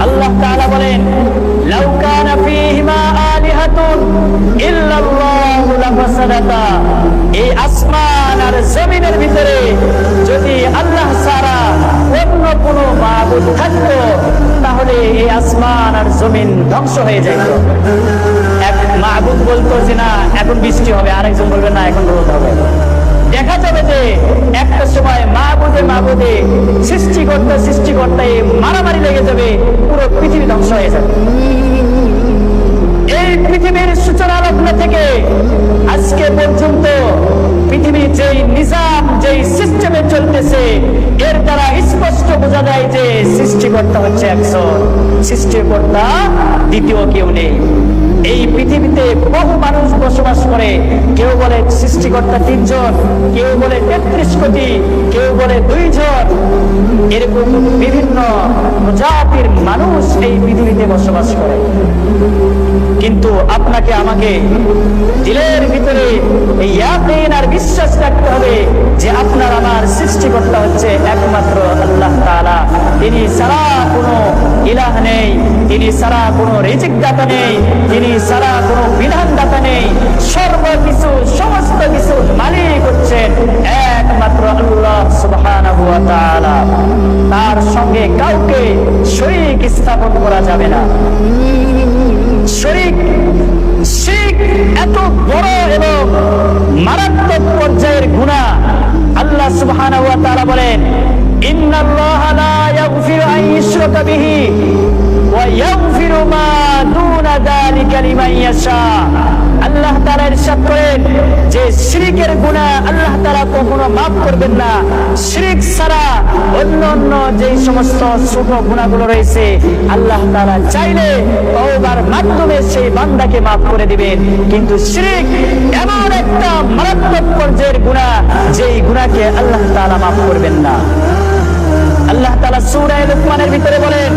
আল্লাহ তাআলা বলেন, লাউ কানা ফীহিমা আলিহাতুন ইল্লাল্লাহু লাফাসাদাতা, এই আসমান আর জমিনের ভিতরে যদি আল্লাহ ছাড়া অন্য কোনো মাবুদ থাকতো তাহলে এই আসমান আর জমিন ধ্বংস হয়ে যেত। এক মাবুদ বলতো যে না এখন বৃষ্টি হবে, আরেকজন বলবে না এখন রোদ হবে। দেখা যাবে যে একটা সময় মাবুদে সৃষ্টিকর্তায় মারামারি লেগে যাবে, পুরো পৃথিবী ধ্বংস হয়ে যাবে। এই পৃথিবীর সূচনা লগ্ন থেকে আজকে পর্যন্ত পৃথিবীর যেই নিজাম, যেই সিস্টেমে চলতেছে, এর দ্বারা স্পষ্ট বোঝা যায় যে সৃষ্টিকর্তা হচ্ছে একজন, সৃষ্টিকর্তা দ্বিতীয় কেউ নেই। এই পৃথিবীতে বহু মানুষ বসবাস করে, কেউ বলে সৃষ্টিকর্তা 3 জন, কেউ বলে 33 কোটি, কেউ বলে 2 জন। এরকম বিভিন্ন প্রজাতির মানুষ এই পৃথিবীতে বসবাস করে। কিন্তু আপনাকে আমাকে দিলের ভিতরে এই ইয়াকিন আর বিশ্বাস রাখতে হবে যে আপনার আমার সৃষ্টিকর্তা হচ্ছে একমাত্র আল্লাহ তাআলা। তিনি ছাড়া কোনো ইলাহ নেই, তিনি ছাড়া কোনো রিজিক দাতা নেই, তিনি ছাড়া কোনো বিধান দাতা নেই। সর্বকিছু, সমস্ত কিছুর মালিক হচ্ছেন একমাত্র আল্লাহ সুবহানাহু ওয়া তাআলা। তার সঙ্গে কাউকে শরীক স্থাপন করা যাবে না। শিরক এত বড় এবং মারাত্মক পর্যায়ের গুনাহ। আল্লাহ সুবহানাহু ওয়া তাআলা বলেন, ইন্নাল্লাহা লা ইয়াগফিরু আন ইউশরাকা বিহি ওয়া ইয়াগফিরু মা দুনা যালিকা লিমান ইয়াশা। আল্লাহ তাআলা ইরশাদ করেন যে শিরকের গুনাহ আল্লাহ তাআলা কখনো maaf করবেন না। শিরক ছাড়া অন্য যে সমস্ত ছোট গুনাহগুলো রয়েছে আল্লাহ তাআলা চাইলে তওবার মাধ্যমে সেই বান্দাকে maaf করে দিবেন। কিন্তু শিরক এমন একটা মারাত্মক পর্যায়ের গুনাহ, যেই গুনাহকে আল্লাহ তাআলা maaf করবেন না। আল্লাহ তাআলা সূরা লুকমানের ভিতরে বলেন,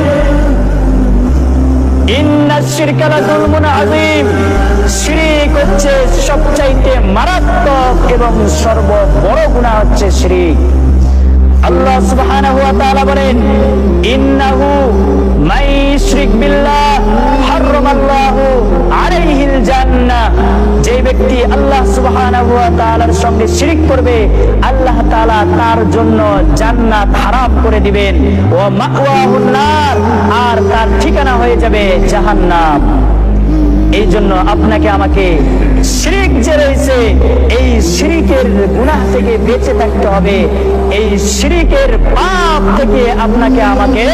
ইন্নাশ শিরকা লাযুলমুন আযীম, শিরক হচ্ছে সবচাইতে মারাত্মক এবং সর্ববড় গুনাহ হচ্ছে শিরক। আল্লাহ সুবহানাহু ওয়া তাআলা বলেন, ইন্নাহু মান ইউশরিক বিল্লাহ হারামাল্লাহু আলাইহিল জান্নাহ, যে ব্যক্তি আল্লাহ সুবহানাহু ওয়া তাআলার সঙ্গে শিরক করবে আল্লাহ তাআলা তার জন্য জান্নাত হারাম করে দিবেন। ওয়া মাওয়াহুন নার, আর তার ঠিকানা হয়ে যাবে জাহান্নাম। এই জন্য আপনাকে আমাকে শিরক যে রয়েছে এই শিরকের গুনাহ থেকে বেঁচে থাকতে হবে। এই শিরকের পাপ থেকে আপনাকে আমাকে